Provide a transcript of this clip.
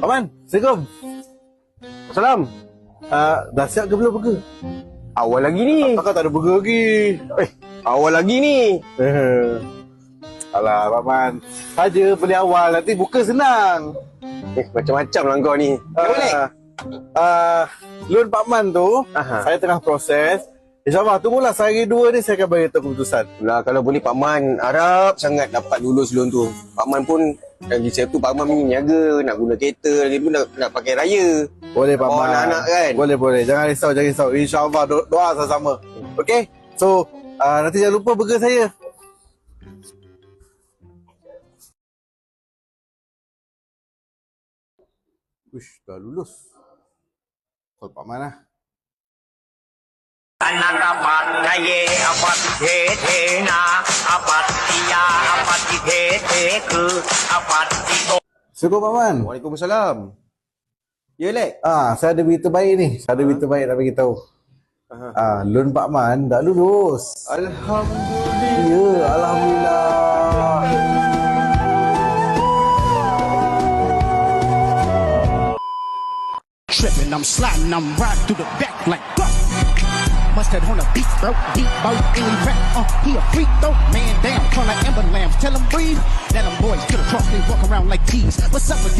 Paman, Assalamualaikum. Salam. Dah siap ke belum burger? Awal lagi ni. Takkan tak ada burger lagi. Awal lagi ni. Alah, Paman. Saja boleh awal, nanti buka senang. Macam-macam lah kau ni. Boleh? Loan Pakman tu, Aha. saya tengah proses. InsyaAllah, tunggulah sehari dua ni saya akan bagi tahu keputusan. Lah kalau boleh Pak Man harap sangat dapat lulus loan tu. Pak Man pun lagi saya tu Pak Man ni niaga nak guna kereta lagi pun nak pakai raya. Boleh Bawa Pakman. anak-anak kan? Boleh. Jangan risau. InsyaAllah doa sama-sama. Okay? So, nanti jangan lupa burger saya. Uish, dah lulus. Call Pakman lah. Apat kaye apat he na apat iya apat he ke apat itu. Assalamualaikum Pakman. Waalaikumsalam. Ya Lek. Saya ada berita baik ni. Saya ada berita baik nak bagi tahu. Loan Pakman dah lulus. Alhamdulillah. Ya, alhamdulillah. Tripping, I'm sliding, I'm riding through the back like fuck. Mustard on the beat, bro. Deep boat, any rap. He a freak though. Man down, call like Amber Lambs. Tell him breathe. Let them boys to the cross, they walk around like G's. What's up with these?